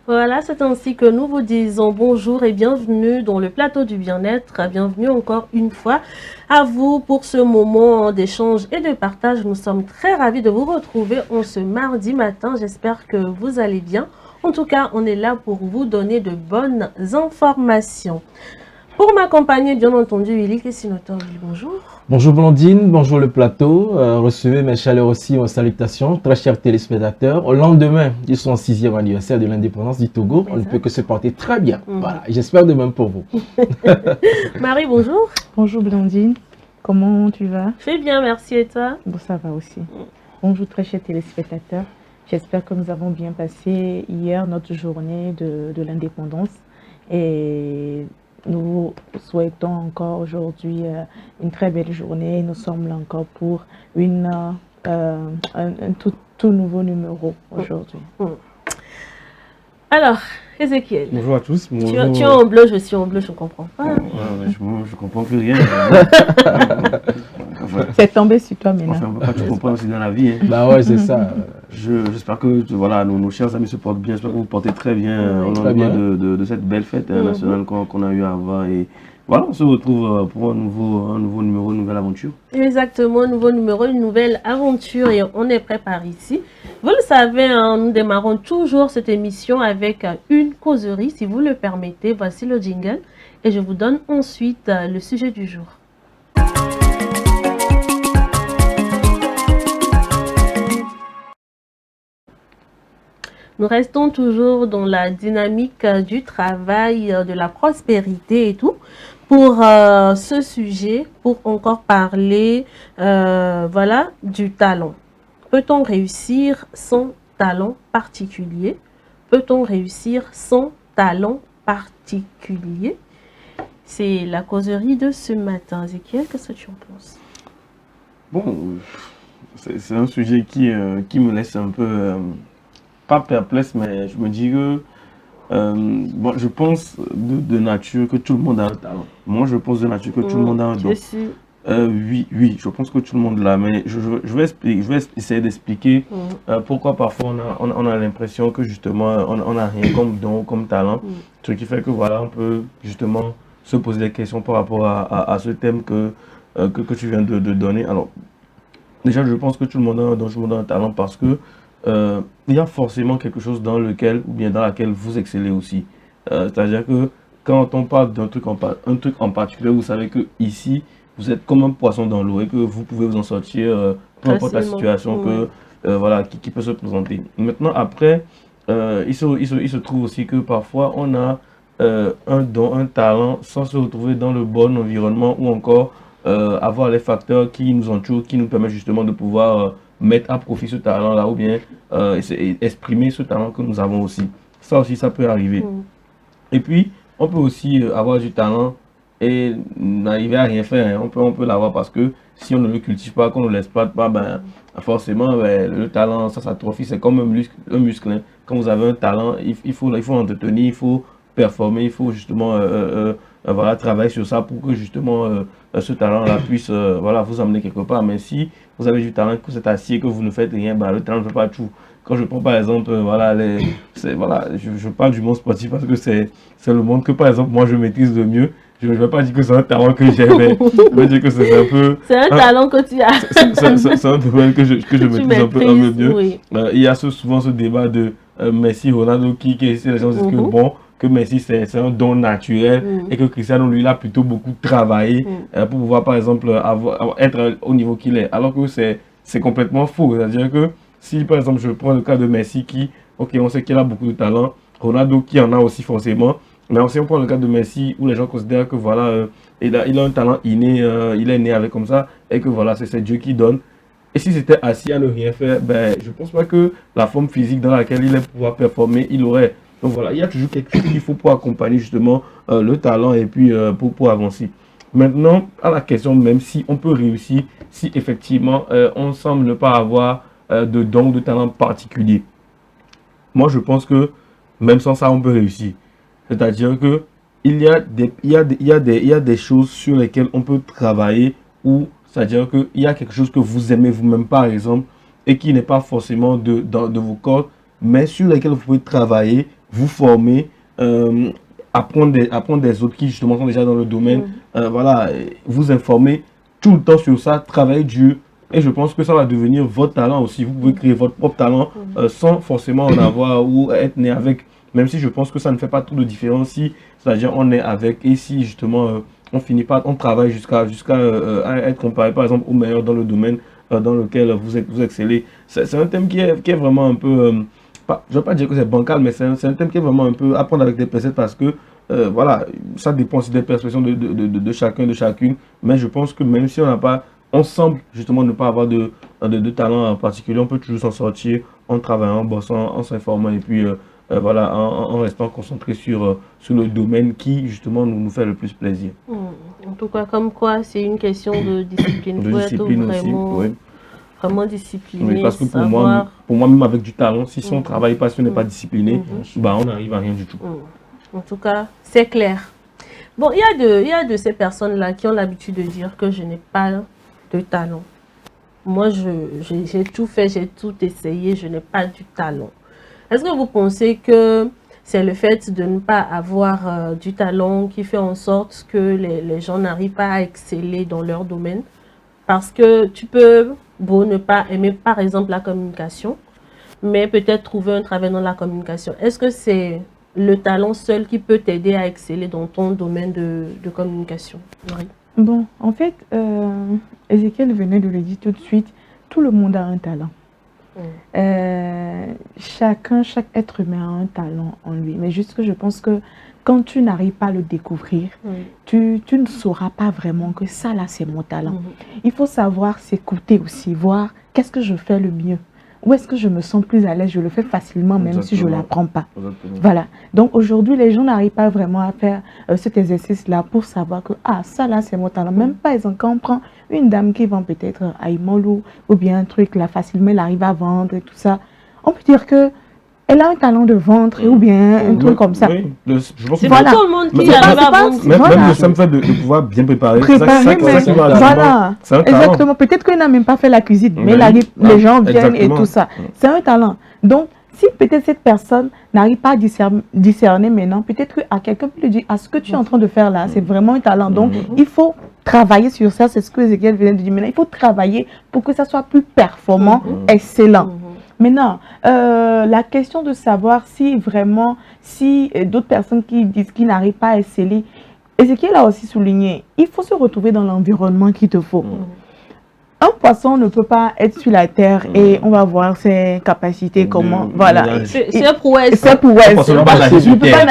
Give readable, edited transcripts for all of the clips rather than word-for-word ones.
Voilà, c'est ainsi que nous vous disons bonjour et bienvenue dans le plateau du bien-être. Bienvenue encore une fois à vous pour ce moment d'échange et de partage. Nous sommes très ravis de vous retrouver en ce mardi matin. J'espère que vous allez bien. En tout cas, on est là pour vous donner de bonnes informations. Pour m'accompagner, bien entendu, Willy Kessinotor, bonjour. Bonjour Blondine, bonjour le plateau. Recevez mes chaleureuses salutations, très chers téléspectateurs. Au lendemain du 6e anniversaire de l'indépendance du Togo, on ne peut que se porter très bien. Voilà, j'espère de même pour vous. Marie, bonjour. Bonjour Blondine, comment tu vas? Je vais bien, merci, et toi? Bon, ça va aussi. Bonjour très chers téléspectateurs. J'espère que nous avons bien passé hier notre journée de l'indépendance et nous souhaitons encore aujourd'hui une très belle journée. Nous sommes là encore pour un tout nouveau numéro aujourd'hui. Alors, Ezekiel. Bonjour à tous. Bonjour. Tu es en bleu, je suis en bleu, je ne comprends pas. Je comprends plus rien. C'est tombé sur toi maintenant. Enfin, on ne peut pas tout comprendre aussi dans la vie. Hein. Bah ouais, c'est ça. J'espère que voilà, nos chers amis se portent bien. J'espère que vous portez très bien au lendemain de cette belle fête nationale qu'on a eu à avoir. Et voilà, on se retrouve pour un nouveau numéro, une nouvelle aventure. Exactement, un nouveau numéro, une nouvelle aventure et on est prêt par ici. Vous le savez, hein, nous démarrons toujours cette émission avec une causerie. Si vous le permettez, voici le jingle et je vous donne ensuite le sujet du jour. Nous restons toujours dans la dynamique du travail, de la prospérité et tout. Pour ce sujet, pour encore parler voilà, du talent. Peut-on réussir sans talent particulier? Peut-on réussir sans talent particulier? C'est la causerie de ce matin. Ezekiel, qu'est-ce que tu en penses? Bon, c'est un sujet qui me laisse un peu, pas perplexe, mais je me dis que bon, je pense de nature que tout le monde a un talent. Moi, je pense de nature que tout le monde a un don. Oui, je pense que tout le monde l'a, mais je vais essayer d'expliquer pourquoi parfois on a l'impression que justement on n'a rien comme don, comme talent. Ce qui fait que voilà, on peut justement se poser des questions par rapport à ce thème que tu viens de donner. Alors, déjà, je pense que tout le monde a un don, tout le monde a un talent parce que il y a forcément quelque chose dans lequel ou bien dans laquelle vous excellez aussi. C'est-à-dire que quand on parle d'un truc en particulier, vous savez que ici vous êtes comme un poisson dans l'eau et que vous pouvez vous en sortir peu importe la situation voilà, qui peut se présenter. Maintenant, après, il se trouve aussi que parfois on a un don, un talent sans se retrouver dans le bon environnement ou encore avoir les facteurs qui nous entourent, qui nous permettent justement de pouvoir mettre à profit ce talent-là ou bien exprimer ce talent que nous avons aussi. Ça aussi, ça peut arriver. Et puis, on peut aussi avoir du talent et n'arriver à rien faire. Hein. On peut l'avoir parce que si on ne le cultive pas, qu'on ne l'exploite pas, ben, forcément, le talent, ça s'atrophie. C'est comme un muscle. Hein. Quand vous avez un talent, il faut l'entretenir, il faut performer, il faut justement voilà, travailler sur ça pour que justement ce talent-là puisse voilà, vous amener quelque part. Mais si vous avez du talent, que vous êtes assis et que vous ne faites rien, ben, le talent ne fait pas tout. Quand je prends par exemple, voilà, voilà, je parle du monde sportif parce que c'est le monde que par exemple moi je maîtrise le mieux. Je ne vais pas dire que c'est un talent que j'ai, mais je vais dire que c'est un peu... C'est un talent que tu as. C'est un domaine que je maîtrise un peu mieux. Oui. Il y a souvent ce débat de Messi, Ronaldo, qui les gens disent que bon, que Messi c'est un don naturel et que Cristiano lui il a plutôt beaucoup travaillé pour pouvoir par exemple être au niveau qu'il est. Alors que c'est complètement faux. C'est-à-dire que si par exemple je prends le cas de Messi qui, ok, on sait qu'il a beaucoup de talent, Ronaldo qui en a aussi forcément, mais aussi on prend le cas de Messi où les gens considèrent que voilà, il a un talent inné, il est né avec comme ça et que voilà, c'est Dieu qui donne. Et si c'était assis à ne rien faire, ben je pense pas que la forme physique dans laquelle il est pour pouvoir performer, il aurait. Donc voilà, il y a toujours quelque chose qu'il faut pour accompagner justement le talent et puis pour avancer. Maintenant, à la question même si on peut réussir, si effectivement on semble ne pas avoir de don ou de talent particulier. Moi, je pense que même sans ça, on peut réussir. C'est-à-dire que il y a des choses sur lesquelles on peut travailler ou c'est-à-dire qu'il y a quelque chose que vous aimez vous-même par exemple et qui n'est pas forcément de vos cordes, mais sur lesquels vous pouvez travailler vous former, apprendre des autres qui justement sont déjà dans le domaine, voilà, vous informer tout le temps sur ça, travailler dur. Et je pense que ça va devenir votre talent aussi. Vous pouvez créer votre propre talent sans forcément en avoir ou être né avec. Même si je pense que ça ne fait pas trop de différence si, c'est-à-dire on est avec et si justement on finit pas, on travaille jusqu'à être comparé par exemple au meilleur dans le domaine dans lequel vous excellez. C'est un thème qui est vraiment un peu, je ne veux pas dire que c'est bancal, mais c'est un thème qui est vraiment un peu à prendre avec des pincettes parce que voilà, ça dépend aussi des perceptions de chacun, de chacune. Mais je pense que même si on n'a pas, on semble justement ne pas avoir de talent en particulier, on peut toujours s'en sortir en travaillant, en bossant, en s'informant et puis voilà, en restant concentré sur le domaine qui justement nous fait le plus plaisir. En tout cas, comme quoi, c'est une question de discipline. De discipline aussi, oui. Vraiment discipliné. Oui, parce que pour moi, même avec du talent, si on ne travaille pas, si on n'est pas discipliné, bah, on n'arrive à rien du tout. En tout cas, c'est clair. Bon, il y a de ces personnes-là qui ont l'habitude de dire que je n'ai pas de talent. Moi, j'ai tout fait, j'ai tout essayé, je n'ai pas du talent. Est-ce que vous pensez que c'est le fait de ne pas avoir du talent qui fait en sorte que les gens n'arrivent pas à exceller dans leur domaine? Parce que tu peux, bon, ne pas aimer par exemple la communication, mais peut-être trouver un travail dans la communication. Est-ce que c'est le talent seul qui peut t'aider à exceller dans ton domaine de communication? Oui. Bon, en fait, Ezekiel venait de le dire tout de suite, tout le monde a un talent. Chaque être humain a un talent en lui. Mais juste que je pense que quand tu n'arrives pas à le découvrir, tu ne sauras pas vraiment que ça là c'est mon talent. Il faut savoir s'écouter aussi, voir qu'est-ce que je fais le mieux. Où est-ce que je me sens plus à l'aise? Je le fais facilement même si je ne l'apprends pas. Voilà. Donc aujourd'hui, les gens n'arrivent pas vraiment à faire cet exercice-là pour savoir que ça là c'est mon talent. Même par exemple, quand on prend une dame qui vend peut-être à Imolou ou bien un truc là facilement, elle arrive à vendre et tout ça, on peut dire que elle a un talent de ventre ou bien un truc comme ça. Oui, c'est pas tout le monde qui arrive à vendre. Même le simple fait de pouvoir bien préparer. Voilà, exactement. Peut-être qu'elle n'a même pas fait la cuisine, mais les gens viennent et tout ça. C'est un talent. Donc, si peut-être cette personne n'arrive pas à discerner maintenant, peut-être qu'à quelqu'un peut lui dire, ce que tu es en train de faire là, c'est vraiment un talent. Donc, il faut travailler sur ça. C'est ce que Ezekiel vient de dire. Maintenant, il faut travailler pour que ça soit plus performant, excellent. Maintenant, la question de savoir si vraiment, si d'autres personnes qui disent qu'ils n'arrivent pas à exceller, Ezekiel a aussi souligné, il faut se retrouver dans l'environnement qu'il te faut. Un poisson ne peut pas être sur la terre et on va voir ses capacités, comment, voilà. C'est prouesse. C'est prouesse. On ne peut pas nager sur terre.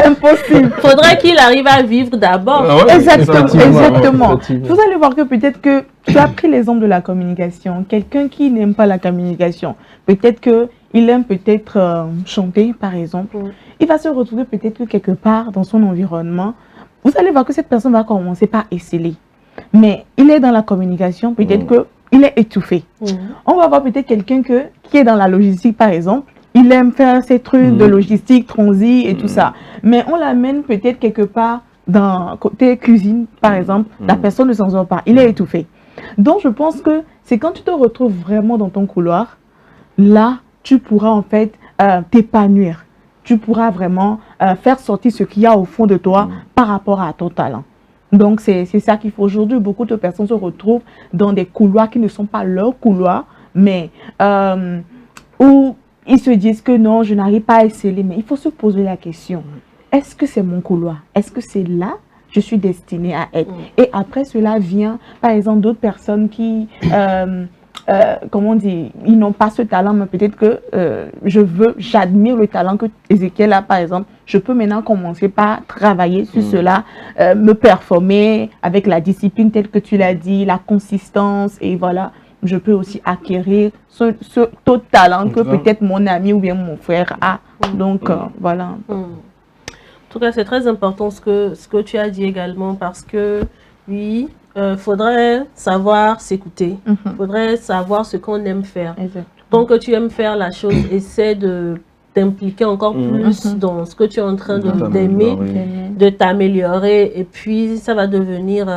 Impossible. Faudrait qu'il arrive à vivre d'abord. Exactement. Vous allez voir que peut-être que tu as pris l'exemple de la communication. Quelqu'un qui n'aime pas la communication, peut-être qu'il aime peut-être chanter, par exemple. Il va se retrouver peut-être quelque part dans son environnement. Vous allez voir que cette personne va commencer par exceller. Mais il est dans la communication, peut-être qu'il est étouffé. On va voir peut-être quelqu'un qui est dans la logistique, par exemple. Il aime faire ces trucs de logistique, transit et tout ça. Mais on l'amène peut-être quelque part dans côté cuisine, par exemple. La personne ne s'en sort pas. Il est étouffé. Donc, je pense que c'est quand tu te retrouves vraiment dans ton couloir, là, tu pourras en fait t'épanouir. Tu pourras vraiment faire sortir ce qu'il y a au fond de toi par rapport à ton talent. Donc, c'est ça qu'il faut aujourd'hui. Beaucoup de personnes se retrouvent dans des couloirs qui ne sont pas leurs couloirs, mais où ils se disent que non, je n'arrive pas à exceller. Mais il faut se poser la question, est-ce que c'est mon couloir? Est-ce que c'est là je suis destinée à être? Et après cela vient, par exemple, d'autres personnes qui... comment on dit, ils n'ont pas ce talent, mais peut-être que j'admire le talent que Ezekiel a, par exemple. Je peux maintenant commencer par travailler sur cela, me performer avec la discipline telle que tu l'as dit, la consistance, et voilà. Je peux aussi acquérir ce taux de talent que peut-être mon ami ou bien mon frère a. Donc, voilà. En tout cas, c'est très important ce que tu as dit également, parce que, oui, faudrait savoir s'écouter. Faudrait savoir ce qu'on aime faire. Tant que tu aimes faire la chose, essaie de t'impliquer encore plus dans ce que tu es en train d'aimer, de t'améliorer. Et puis, ça va devenir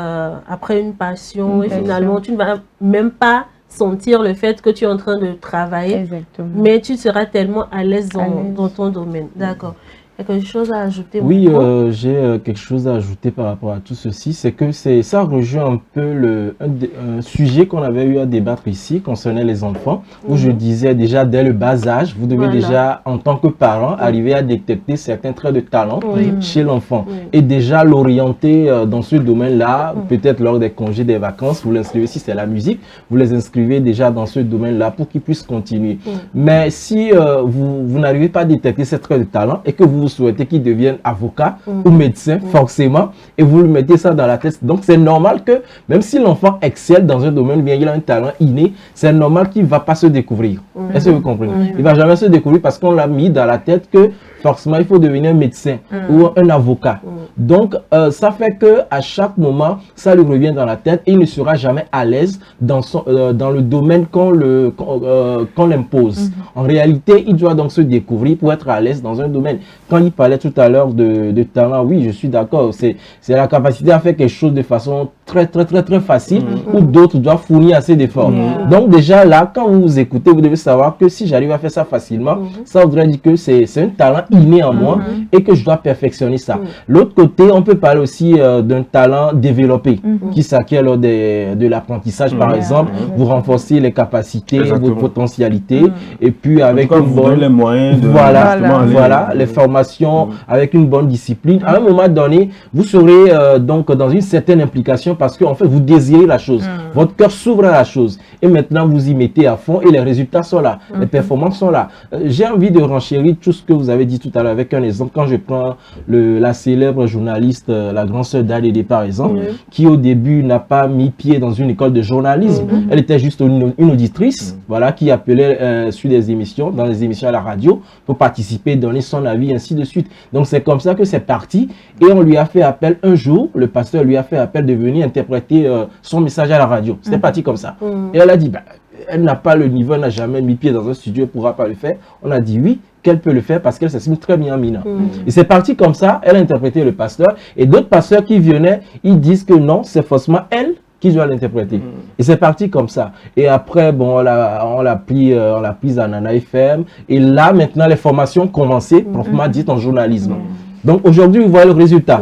après une passion. Et finalement, tu ne vas même pas sentir le fait que tu es en train de travailler, Exactement. mais tu seras tellement à l'aise dans ton domaine. D'accord. Il y a quelque chose à ajouter? Oui, j'ai quelque chose à ajouter par rapport à tout ceci, c'est que ça rejoint un peu un sujet qu'on avait eu à débattre ici concernant les enfants, où je disais déjà dès le bas âge, vous devez déjà, en tant que parent, arriver à détecter certains traits de talent chez l'enfant et déjà l'orienter dans ce domaine-là, peut-être lors des congés, des vacances, vous l'inscrivez, si c'est la musique, vous les inscrivez déjà dans ce domaine-là pour qu'ils puissent continuer. Mais si vous n'arrivez pas à détecter ces traits de talent et que vous souhaitez qu'il devienne avocat ou médecin, forcément, et vous lui mettez ça dans la tête. Donc, c'est normal que, même si l'enfant excelle dans un domaine, bien il a un talent inné, c'est normal qu'il ne va pas se découvrir. Est-ce que vous comprenez? Il ne va jamais se découvrir parce qu'on l'a mis dans la tête que, forcément, il faut devenir un médecin ou un avocat. Donc, ça fait que à chaque moment, ça lui revient dans la tête et il ne sera jamais à l'aise dans le domaine qu'on l'impose. En réalité, il doit donc se découvrir pour être à l'aise dans un domaine. Quand il parlait tout à l'heure de talent, oui, je suis d'accord. C'est la capacité à faire quelque chose de façon très facile où d'autres doivent fournir assez d'efforts. Donc, déjà là, quand vous vous écoutez, vous devez savoir que si j'arrive à faire ça facilement, ça voudrait dire que c'est un talent inné en moi et que je dois perfectionner ça. L'autre côté, on peut parler aussi d'un talent développé qui s'acquiert lors de l'apprentissage, par exemple. Vous renforcez les capacités, vos potentialités et puis avec une bonne... les moyens de voilà, les formations avec une bonne discipline. À un moment donné, vous serez donc dans une certaine implication parce que en fait, vous désirez la chose. Votre cœur s'ouvre à la chose et maintenant, vous y mettez à fond et les résultats sont là. Les performances sont là. J'ai envie de renchérir tout ce que vous avez dit tout à l'heure avec un exemple. Quand je prends la célèbre journaliste, la grande sœur d'Alédé par exemple, qui au début n'a pas mis pied dans une école de journalisme. Elle était juste une auditrice, voilà, qui appelait sur des émissions, dans les émissions à la radio, pour participer, donner son avis, ainsi de suite. Donc c'est comme ça que c'est parti et on lui a fait appel un jour, le pasteur lui a fait appel de venir interpréter son message à la radio. C'était parti comme ça. Et elle a dit, bah, elle n'a pas le niveau, elle n'a jamais mis pied dans un studio, elle ne pourra pas le faire. On a dit oui, qu'elle peut le faire parce qu'elle s'estime très bien Mina. Et c'est parti comme ça, elle a interprété le pasteur et d'autres pasteurs qui venaient, ils disent que non, c'est forcément elle qui doit l'interpréter. Et c'est parti comme ça. Et après, bon, on l'a prise à Nana FM. Et là, maintenant, les formations ont commencé, proprement dites, en journalisme. Donc aujourd'hui, vous voyez le résultat.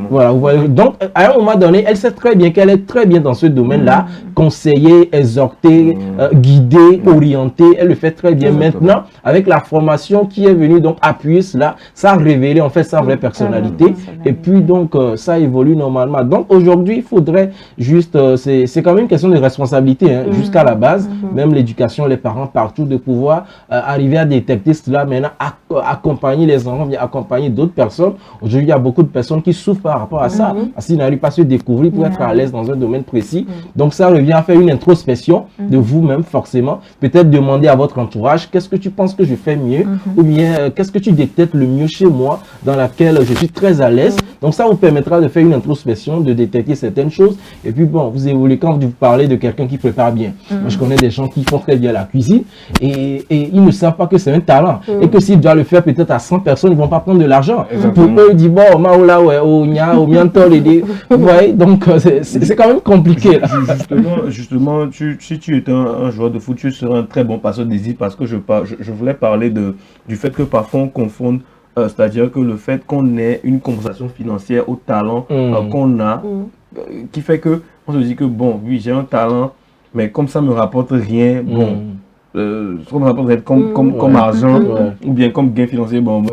Voilà, vous voyez. Donc à un moment donné, elle sait très bien qu'elle est très bien dans ce domaine-là, conseiller, exhorter, guider, orienter. Elle le fait très bien. Maintenant, avec la formation qui est venue donc appuyer cela, ça a révélé en fait sa vraie personnalité. Et puis donc ça évolue normalement. Donc aujourd'hui, il faudrait juste, c'est quand même une question de responsabilité hein, jusqu'à la base, même l'éducation, les parents partout, de pouvoir arriver à détecter cela maintenant, accompagner les enfants, accompagner d'autres personnes. Aujourd'hui, il y a beaucoup de personnes qui souffrent par rapport à ça, parce qu'ils n'arrivent pas à se découvrir pour être à l'aise dans un domaine précis. Donc, ça revient à faire une introspection de vous-même, forcément. Peut-être demander à votre entourage, qu'est-ce que tu penses que je fais mieux, ou bien qu'est-ce que tu détectes le mieux chez moi, dans laquelle je suis très à l'aise. Donc, ça vous permettra de faire une introspection, de détecter certaines choses. Et puis, bon, vous évoluez quand vous parlez de quelqu'un qui prépare bien. Moi, je connais des gens qui font très bien la cuisine et ils ne savent pas que c'est un talent. Et que s'ils doivent le faire peut-être à 100 personnes, ils ne vont pas prendre de l'argent. Pour eux, ils disent, bon, maoula, ouais, au mianto, les vous voyez, donc c'est quand même compliqué. Là. Justement, si tu étais un joueur de foot, tu serais un très bon passeur d'idées parce que je voulais parler du fait que parfois on confonde, c'est-à-dire que le fait qu'on ait une conversation financière au talent qu'on a, qui fait que on se dit que, bon, oui, j'ai un talent, mais comme ça me rapporte rien, bon. Ça me rapporte comme argent ou bien comme gain financier, bon,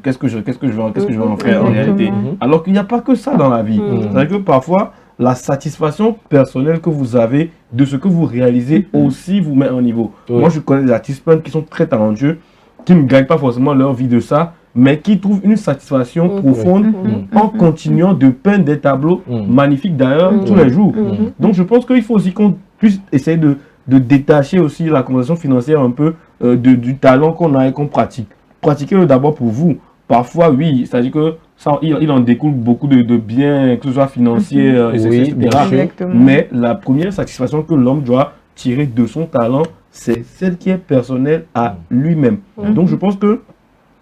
qu'est-ce que je vais en faire en réalité. Alors qu'il n'y a pas que ça dans la vie. C'est-à-dire que parfois, la satisfaction personnelle que vous avez de ce que vous réalisez aussi vous met en niveau. Moi, je connais des artistes qui sont très talentueux, qui ne gagnent pas forcément leur vie de ça, mais qui trouvent une satisfaction profonde en continuant de peindre des tableaux magnifiques d'ailleurs tous les jours. Donc, je pense qu'il faut aussi qu'on puisse essayer de détacher aussi la conversation financière un peu du talent qu'on a et qu'on pratique. Pratiquez-le d'abord pour vous. Parfois, oui, c'est-à-dire que ça, il en découle beaucoup de biens, que ce soit financier, etc. Mais la première satisfaction que l'homme doit tirer de son talent, c'est celle qui est personnelle à lui-même. Donc, je pense que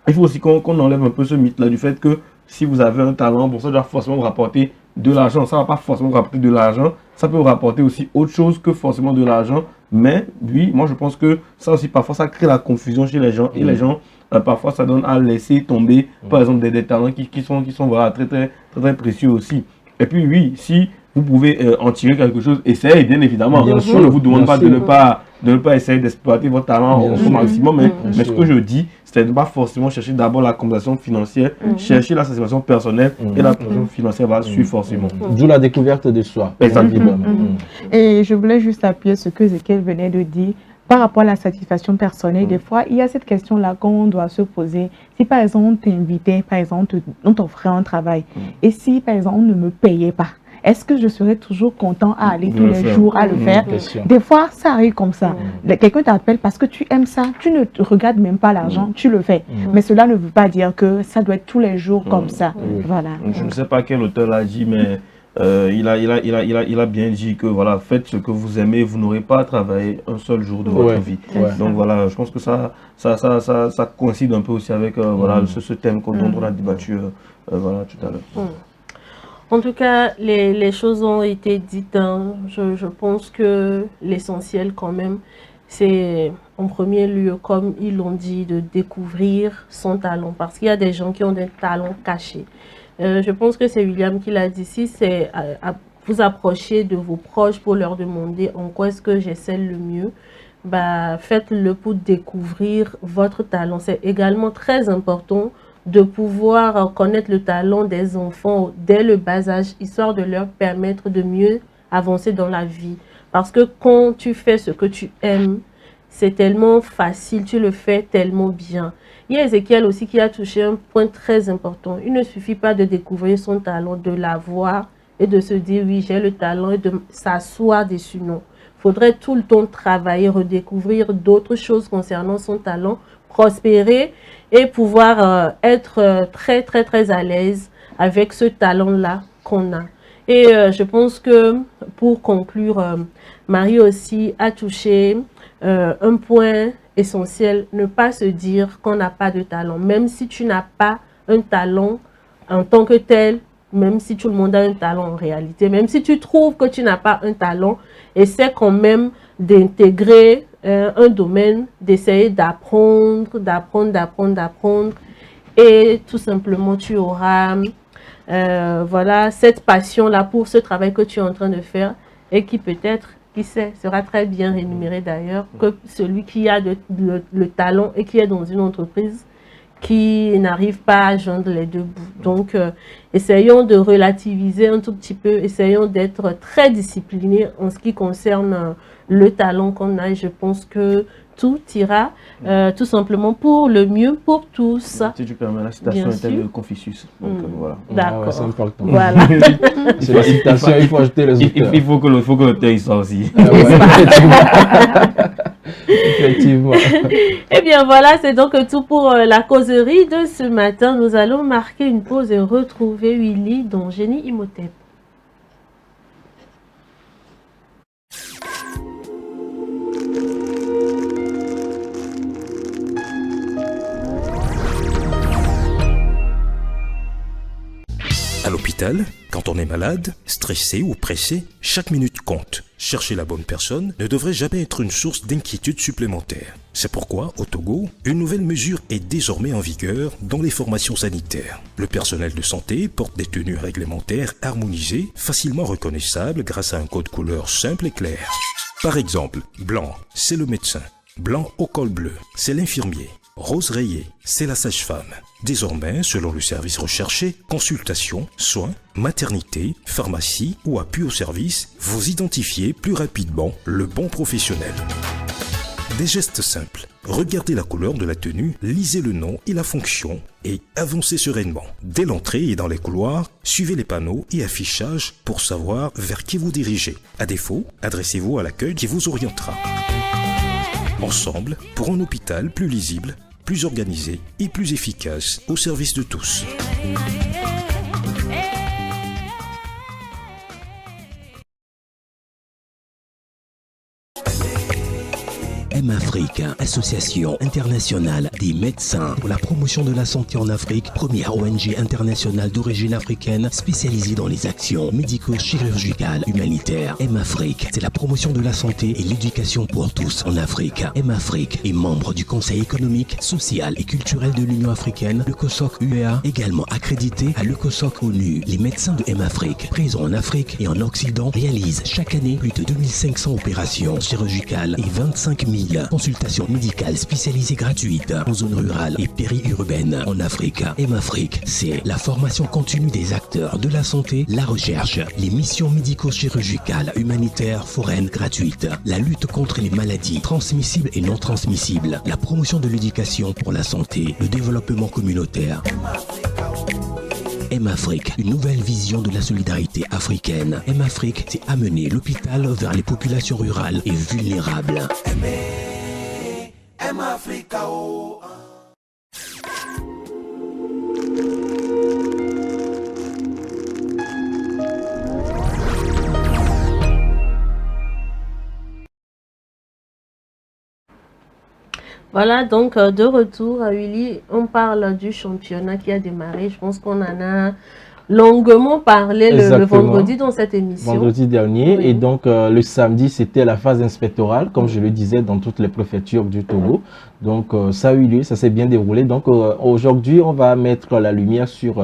il faut aussi qu'on enlève un peu ce mythe-là du fait que si vous avez un talent, bon, ça doit forcément vous rapporter de l'argent. Ça ne va pas forcément vous rapporter de l'argent. Ça peut vous rapporter aussi autre chose que forcément de l'argent. Mais oui, moi je pense que ça aussi, parfois, ça crée la confusion chez les gens. Et les gens, parfois, ça donne à laisser tomber, par exemple, des talents qui sont voilà, très, très, très, très précieux aussi. Et puis oui, si vous pouvez en tirer quelque chose, essayez, bien évidemment. Bien On sûr, ne vous demande pas sûr. de ne pas essayer d'exploiter votre talent au maximum. Mais ce que je dis, c'est de ne pas forcément chercher d'abord la compensation financière, chercher la satisfaction personnelle et la compensation financière va suivre forcément. D'où la découverte de soi. Exactement. Et je voulais juste appuyer ce que Ezekiel venait de dire. Par rapport à la satisfaction personnelle, des fois, il y a cette question-là qu'on doit se poser. Si, par exemple, on t'invitait, par exemple, on t'offrait un travail, et si, par exemple, on ne me payait pas, est-ce que je serais toujours content à aller tous les jours à le faire? Des fois, ça arrive comme ça. Quelqu'un t'appelle parce que tu aimes ça, tu ne te regardes même pas l'argent, tu le fais. Mais cela ne veut pas dire que ça doit être tous les jours comme ça. Voilà. Je ne sais pas quel auteur l'a dit, mais il a bien dit que voilà, faites ce que vous aimez, vous n'aurez pas à travailler un seul jour de votre vie. Donc voilà, je pense que ça coïncide un peu aussi avec voilà, ce thème dont on a débattu voilà, tout à l'heure. En tout cas, les choses ont été dites. Hein. Je pense que l'essentiel quand même, c'est en premier lieu, comme ils l'ont dit, de découvrir son talent. Parce qu'il y a des gens qui ont des talents cachés. Je pense que c'est William qui l'a dit ici, c'est à vous approcher de vos proches pour leur demander en quoi est-ce que j'excelle le mieux. Bah, faites-le pour découvrir votre talent. C'est également très important de pouvoir connaître le talent des enfants dès le bas âge, histoire de leur permettre de mieux avancer dans la vie. Parce que quand tu fais ce que tu aimes, c'est tellement facile, tu le fais tellement bien. Il y a Ezekiel aussi qui a touché un point très important. Il ne suffit pas de découvrir son talent, de l'avoir et de se dire oui, j'ai le talent et de s'asseoir dessus. Non. Il faudrait tout le temps travailler, redécouvrir d'autres choses concernant son talent, prospérer et pouvoir être très, très, très à l'aise avec ce talent-là qu'on a. Et je pense que pour conclure, Marie aussi a touché un point essentiel, ne pas se dire qu'on n'a pas de talent. Même si tu n'as pas un talent en tant que tel, même si tout le monde a un talent en réalité, même si tu trouves que tu n'as pas un talent, essaie quand même d'intégrer un domaine, d'essayer d'apprendre. Et tout simplement, tu auras voilà, cette passion-là pour ce travail que tu es en train de faire et qui peut-être, qui sait, sera très bien rémunéré d'ailleurs que celui qui a le talent et qui est dans une entreprise qui n'arrive pas à joindre les deux bouts. Donc, essayons de relativiser un tout petit peu, essayons d'être très disciplinés en ce qui concerne le talent qu'on a. Et je pense que tout ira tout simplement pour le mieux pour tous. Si tu permets, la citation était de Confucius. Donc, voilà. D'accord. Ah ouais, c'est important. Voilà. C'est la citation, il faut ajouter les auteurs. Il faut que l'auteur y soit aussi. Ah ouais. Effectivement. Eh bien voilà, c'est donc tout pour la causerie de ce matin. Nous allons marquer une pause et retrouver Willy dans Génie Imhotep. À l'hôpital, quand on est malade, stressé ou pressé, chaque minute compte. Chercher la bonne personne ne devrait jamais être une source d'inquiétude supplémentaire. C'est pourquoi, au Togo, une nouvelle mesure est désormais en vigueur dans les formations sanitaires. Le personnel de santé porte des tenues réglementaires harmonisées, facilement reconnaissables grâce à un code couleur simple et clair. Par exemple, blanc, c'est le médecin. Blanc au col bleu, c'est l'infirmier. Rose rayée, c'est la sage-femme. Désormais, selon le service recherché, consultation, soins, maternité, pharmacie ou appui au service, vous identifiez plus rapidement le bon professionnel. Des gestes simples. Regardez la couleur de la tenue, lisez le nom et la fonction et avancez sereinement. Dès l'entrée et dans les couloirs, suivez les panneaux et affichages pour savoir vers qui vous dirigez. À défaut, adressez-vous à l'accueil qui vous orientera. Ensemble, pour un hôpital plus lisible, plus organisé et plus efficace au service de tous. M-Afrique, Association internationale des médecins pour la promotion de la santé en Afrique, première ONG internationale d'origine africaine spécialisée dans les actions médico-chirurgicales humanitaires. M-Afrique, c'est la promotion de la santé et l'éducation pour tous en Afrique. M-Afrique est membre du Conseil économique, social et culturel de l'Union africaine, le COSOC UEA, également accrédité à l'ECOSOC ONU. Les médecins de M-Afrique, présents en Afrique et en Occident, réalisent chaque année plus de 2500 opérations chirurgicales et 25 000 consultations médicales spécialisées gratuites en zone rurale et périurbaine en Afrique. M-Afrique, c'est la formation continue des acteurs de la santé, la recherche, les missions médico-chirurgicales humanitaires foraines gratuites, la lutte contre les maladies transmissibles et non transmissibles, la promotion de l'éducation pour la santé, le développement communautaire. M-Afrique, une nouvelle vision de la solidarité africaine. M-Afrique, c'est amener l'hôpital vers les populations rurales et vulnérables. Voilà, donc de retour à Willy, on parle du championnat qui a démarré. Je pense qu'on en a longuement parlé le vendredi dans cette émission. Vendredi dernier. Oui. Et donc, le samedi, c'était la phase inspectorale, comme je le disais, dans toutes les préfectures du Togo. Donc, ça a eu lieu, ça s'est bien déroulé. Donc, aujourd'hui, on va mettre la lumière sur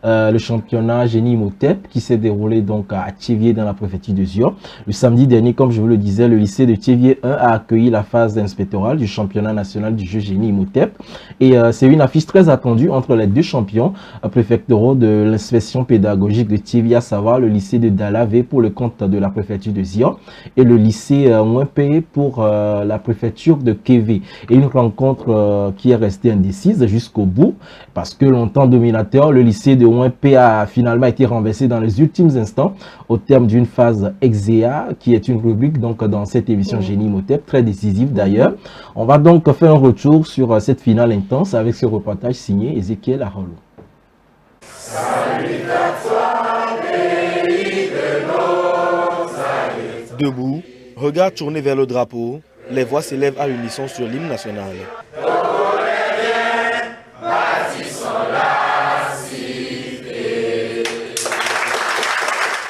le championnat Génie Imhotep qui s'est déroulé donc à Thiévié dans la préfecture de Zion. Le samedi dernier, comme je vous le disais, le lycée de Thiévié 1 a accueilli la phase inspectorale du championnat national du jeu Génie Imhotep. Et c'est une affiche très attendue entre les deux champions préfectoraux de l'inspection pédagogique de Thiévié, à savoir le lycée de Dalavé pour le compte de la préfecture de Zion et le lycée Mouempé pour la préfecture de Kévé. Et une rencontre qui est restée indécise jusqu'au bout parce que longtemps dominateur, le lycée de Mouempé a finalement été renversé dans les ultimes instants au terme d'une phase Exea qui est une rubrique donc dans cette émission Génie Imhotep, très décisive d'ailleurs. On va donc faire un retour sur cette finale intense avec ce reportage signé Ezekiel Arolo. Debout, regard tourné vers le drapeau, les voix s'élèvent à l'unisson sur l'hymne national.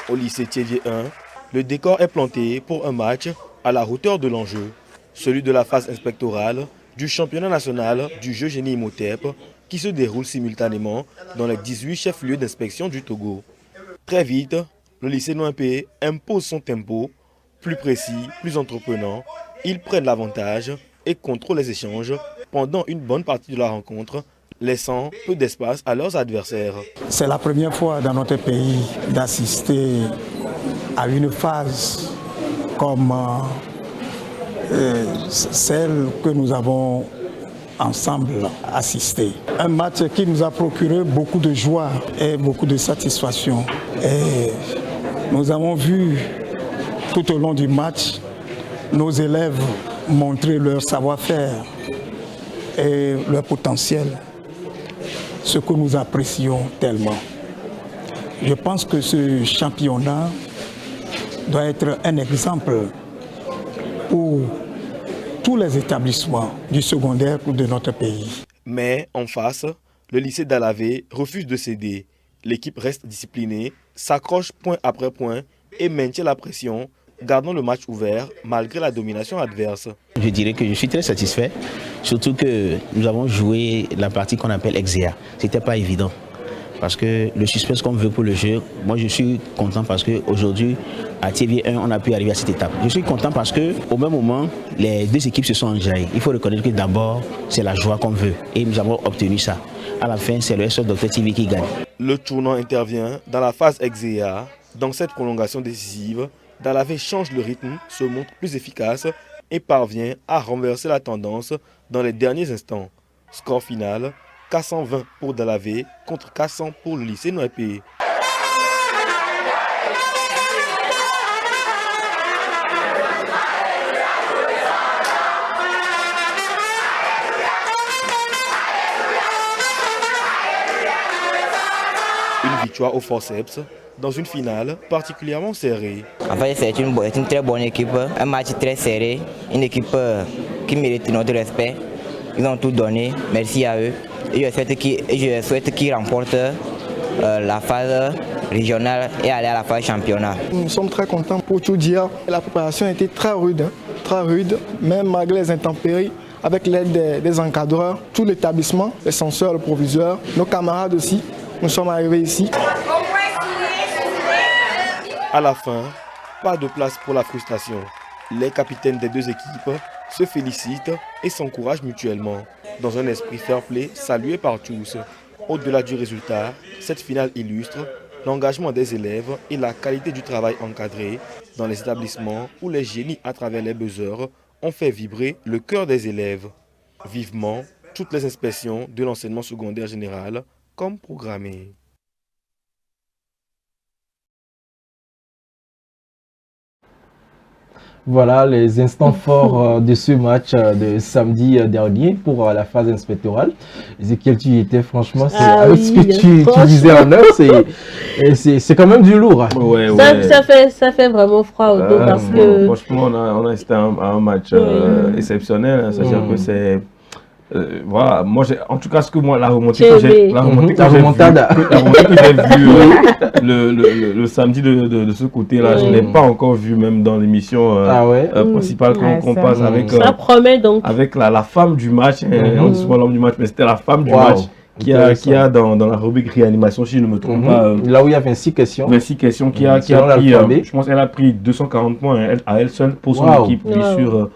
Au lycée Thiévié 1, le décor est planté pour un match à la hauteur de l'enjeu, celui de la phase inspectorale du championnat national du jeu Génie Imhotep qui se déroule simultanément dans les 18 chefs-lieux d'inspection du Togo. Très vite, le lycée Mouempé impose son tempo, plus précis, plus entreprenant. Ils prennent l'avantage et contrôlent les échanges pendant une bonne partie de la rencontre, laissant peu d'espace à leurs adversaires. C'est la première fois dans notre pays d'assister à une phase comme celle que nous avons ensemble assisté. Un match qui nous a procuré beaucoup de joie et beaucoup de satisfaction. Et nous avons vu tout au long du match nos élèves montrer leur savoir-faire et leur potentiel, ce que nous apprécions tellement. Je pense que ce championnat doit être un exemple pour tous les établissements du secondaire de notre pays. Mais en face, le lycée d'Alavé refuse de céder. L'équipe reste disciplinée, s'accroche point après point et maintient la pression, gardant le match ouvert malgré la domination adverse. Je dirais que je suis très satisfait, surtout que nous avons joué la partie qu'on appelle Exea. C'était pas évident. Parce que le suspense qu'on veut pour le jeu, moi je suis content parce qu'aujourd'hui, à Thiévié 1, on a pu arriver à cette étape. Je suis content parce qu'au même moment, les deux équipes se sont enjaillées. Il faut reconnaître que d'abord, c'est la joie qu'on veut. Et nous avons obtenu ça. À la fin, c'est le SO Dr Thiévié qui gagne. Le tournant intervient dans la phase Exea. Dans cette prolongation décisive, Dalavé change le rythme, se montre plus efficace et parvient à renverser la tendance dans les derniers instants. Score final, 420 pour Dalavé contre 400 pour le lycée Mouempé. Une victoire au forceps dans une finale particulièrement serrée. En fait, c'est une très bonne équipe, un match très serré, une équipe qui méritent notre respect. Ils ont tout donné, merci à eux. Et je souhaite qu'ils remportent la phase régionale et aller à la phase championnat. Nous sommes très contents pour tout dire. La préparation était très rude, même malgré les intempéries. Avec l'aide des encadreurs, tout l'établissement, les censeurs, le proviseur, nos camarades aussi, nous sommes arrivés ici. À la fin, pas de place pour la frustration. Les capitaines des deux équipes se félicitent et s'encouragent mutuellement, dans un esprit fair play salué par tous. Au-delà du résultat, cette finale illustre l'engagement des élèves et la qualité du travail encadré dans les établissements où les génies à travers les buzzers ont fait vibrer le cœur des élèves. Vivement toutes les inspections de l'enseignement secondaire général comme programmé. Voilà les instants forts de ce match de samedi dernier pour la phase inspectorale. Ezekiel, tu y étais, franchement, avec ce que tu disais en heure, c'est quand même du lourd. Ouais, ça fait vraiment froid au dos parce que... Franchement, on a assisté à un match exceptionnel, c'est-à-dire que c'est... voilà, moi en tout cas la remontée que j'ai vue le samedi de ce côté-là, je ne l'ai pas encore vu même dans l'émission principale qu'on passe avec, ça promet donc. Avec la femme du match, on dit souvent l'homme du match, mais c'était la femme du match. Qui a dans la rubrique réanimation, si je ne me trompe pas. Là où il y a 26 questions. 26 questions qui a pris, je pense qu'elle a pris 240 points à elle seule pour son équipe sur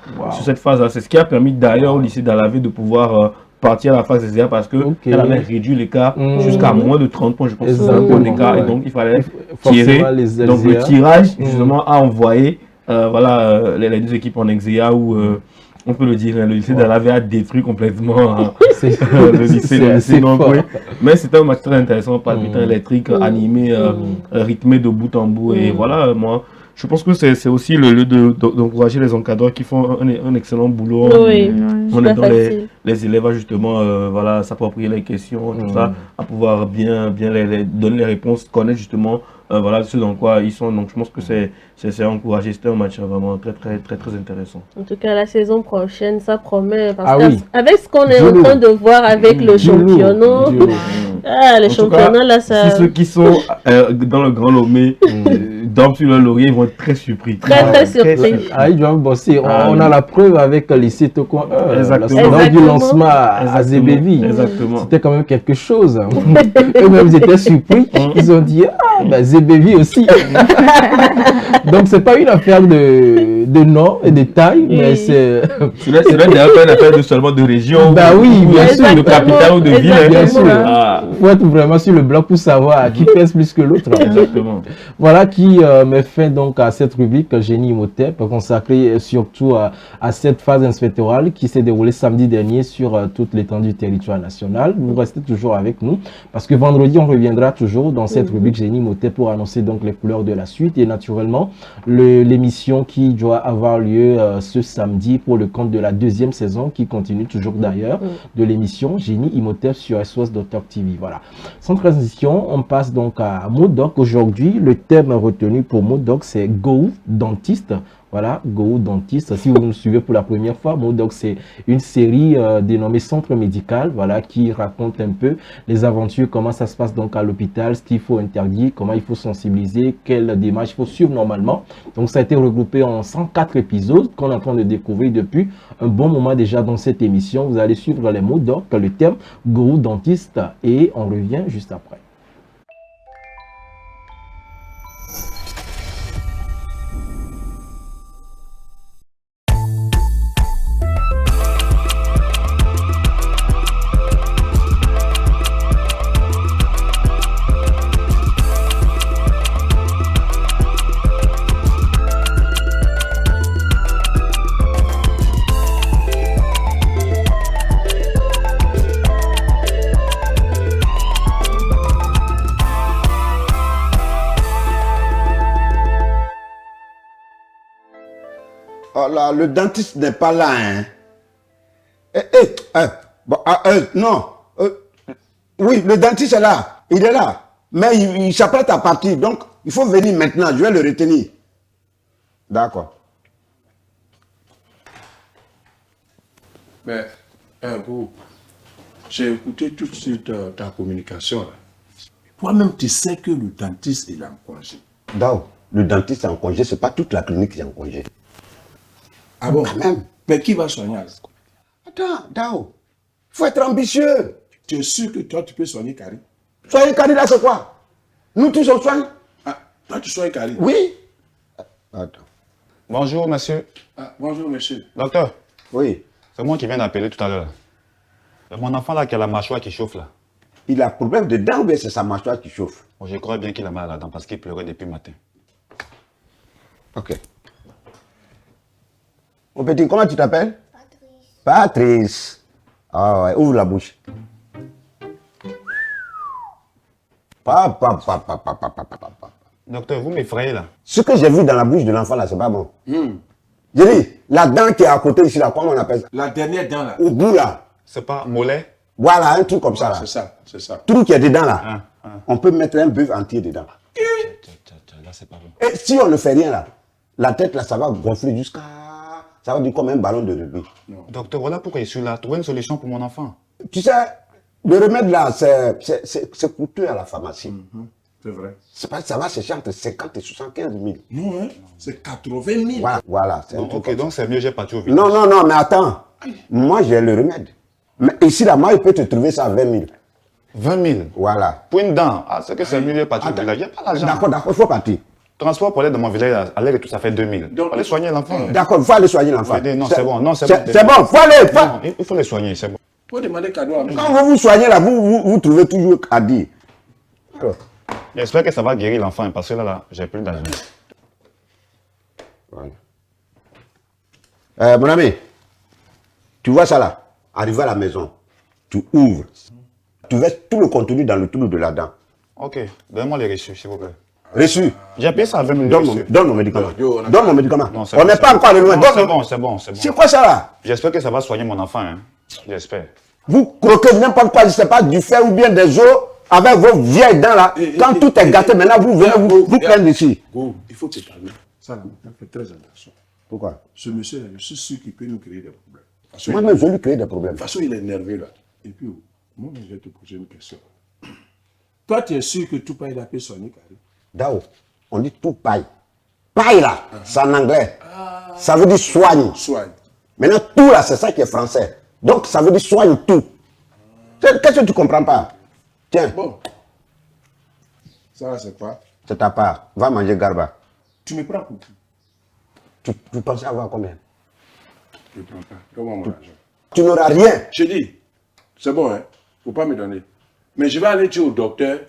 cette phase-là. C'est ce qui a permis d'ailleurs au lycée d'Alavé de pouvoir partir à la phase des airs parce qu'elle avait réduit l'écart jusqu'à moins de 30 points, je pense. C'est un bon écart et donc il fallait tirer. Donc le tirage, justement, a envoyé les deux équipes en Exea où... on peut le dire, le lycée d'Alavé a détruit complètement le lycée Nongoué. Mais c'était un match très intéressant, palpitant, électrique, animé, rythmé de bout en bout. Et voilà, moi, je pense que c'est aussi le lieu d'encourager les encadreurs qui font un excellent boulot. On est dans les élèves à justement s'approprier les questions, tout ça, à pouvoir bien donner les réponses, connaître justement ce dans quoi ils sont. Donc je pense que c'est encouragé. C'était un match vraiment très intéressant. En tout cas, la saison prochaine, ça promet. Parce qu'avec ce qu'on est en train de voir avec le championnat, les championnats là, ça... Si ceux qui sont dans le Grand Lomé dorment sur le laurier, ils vont être très surpris. Très surpris. Ils doivent bosser. On a la preuve avec le lycée Toko 1. Lors du lancement à Zébevi. C'était quand même quelque chose. Eux-mêmes, ils étaient surpris. Ils ont dit, Zébevi aussi. Donc, c'est pas une affaire de nom et de taille, mais c'est... Ce n'est pas une affaire seulement de région, bien sûr, de capitale ou de ville. Bien sûr. Il faut être vraiment sur le bloc pour savoir qui pèse plus que l'autre. Exactement. Voilà qui met fin donc à cette rubrique Génie Imhotep, consacrée surtout à cette phase inspectorale qui s'est déroulée samedi dernier sur toute l'étendue du territoire national. Vous restez toujours avec nous parce que vendredi, on reviendra toujours dans cette rubrique Génie Imhotep pour annoncer donc les couleurs de la suite et naturellement l'émission qui doit avoir lieu ce samedi pour le compte de la deuxième saison qui continue toujours d'ailleurs de l'émission Génie Imhotep sur SOS.Talk TV. Voilà. Sans transition, on passe donc à Modoc. Aujourd'hui, le thème retenu pour Modoc, c'est Go Dentiste. Voilà, Go Dentiste. Si vous nous suivez pour la première fois, Modoc, c'est une série dénommée Centre Médical, voilà, qui raconte un peu les aventures, comment ça se passe donc à l'hôpital, ce qu'il faut interdire, comment il faut sensibiliser, quelle démarche il faut suivre normalement. Donc, ça a été regroupé en 104 épisodes qu'on est en train de découvrir depuis un bon moment déjà dans cette émission. Vous allez suivre les Modoc, le thème Go Dentiste et on revient juste après. Le dentiste n'est pas là, hein. Non. Oui, le dentiste est là. Il est là. Mais il s'apprête à partir. Donc, il faut venir maintenant. Je vais le retenir. D'accord. Mais, Go, j'ai écouté toute ta communication là. Toi-même, tu sais que le dentiste est en congé. Dao, le dentiste est en congé, c'est pas toute la clinique qui est en congé. Ah bon? Quand même. Mais qui va soigner? Attends, Dao, il faut être ambitieux. Tu es sûr que toi, tu peux soigner Karim? Soigner Karim là, c'est quoi? Nous tous on soigne. Ah, toi, tu soignes Karim? Oui. Attends. Bonjour, monsieur. Ah, bonjour, monsieur. Docteur. Oui. C'est moi qui viens d'appeler tout à l'heure. Mon enfant là qui a la mâchoire qui chauffe là. Il a problème de dents ou bien c'est sa mâchoire qui chauffe? Bon, je crois bien qu'il a mal à la dent parce qu'il pleurait depuis le matin. Ok. Mon petit, comment tu t'appelles? Patrice. Ah ouais, ouvre la bouche. Papa. Docteur, vous m'effrayez là. Ce que j'ai vu dans la bouche de l'enfant là, c'est pas bon. J'ai dit, la dent qui est à côté ici là, comment on appelle ça? La dernière dent là. Au bout là. C'est pas mollet? Voilà, un truc comme ça là. C'est ça. Tout qui est dedans là. On peut mettre un bœuf entier dedans. Là, c'est pas bon. Et si on ne fait rien là, la tête là, ça va gonfler jusqu'à... Ça va dire comme un ballon de rugby. Docteur, voilà pourquoi je suis là. Trouver une solution pour mon enfant. Tu sais, le remède là, c'est coûteux à la pharmacie. C'est vrai. Ça va chercher entre 50 et 75 000. Non, hein, c'est 80 000. Voilà. Ok, donc c'est mieux, j'ai parti au village. Non, mais attends. Moi, j'ai le remède. Mais ici, là, moi, il peut te trouver ça à 20 000. 20 000? Voilà. Pour une dent? Ah, c'est que c'est mieux, j'ai parti au village. Il n'y a pas l'argent. D'accord, il faut partir. Transport pour aller dans mon village, aller et tout, ça fait 2 000. Donc, aller soigner l'enfant. D'accord, il faut aller soigner l'enfant. Non, c'est bon. Non, c'est bon. C'est bon, il faut aller. Non, il faut les soigner, c'est bon. Il faut demander cadeau à nous. Quand vous vous soignez là, vous trouvez toujours à dire. J'espère que ça va guérir l'enfant parce que là, j'ai plus d'argent. Voilà. Mon ami, tu vois ça là? Arrivé à la maison, tu ouvres. Tu verses tout le contenu dans le trou de la dent. Ok, donnez-moi les reçus, s'il vous plaît. Reçu? J'ai payé ça à 20 000 Donne mon médicament. Donne mon médicament. Non, on n'est pas encore allé loin. C'est bon. C'est quoi ça là? J'espère que ça va soigner mon enfant. Hein. J'espère. Vous croquez n'importe quoi, je ne sais pas, du fer ou bien des os avec vos vieilles dents là. Quand tout est gâté, maintenant vous venez vous prendre ici. Il faut te calmer. Ça là, fais très attention. Pourquoi? Ce monsieur là, je suis sûr qu'il peut nous créer des problèmes. Moi-même, je lui crée des problèmes. De toute façon, il est nerveux là. Et puis, moi, je vais te poser une question. Toi, tu es sûr que tout paille la paix soigner, Karim? Dao, on dit tout paille. Paille là, c'est en anglais. Ça veut dire soigne. Soigne. Maintenant, tout là, c'est ça qui est français. Donc, ça veut dire soigne tout. Qu'est-ce que tu ne comprends pas? Tiens. Bon. Ça là, c'est quoi? C'est ta part. Va manger garba. Tu me prends pour qui? Tu pensais avoir combien? Je ne prends pas. Donne-moi mon argent. Tu n'auras rien. Je dis, c'est bon, hein? Faut pas me donner. Mais je vais aller dire au docteur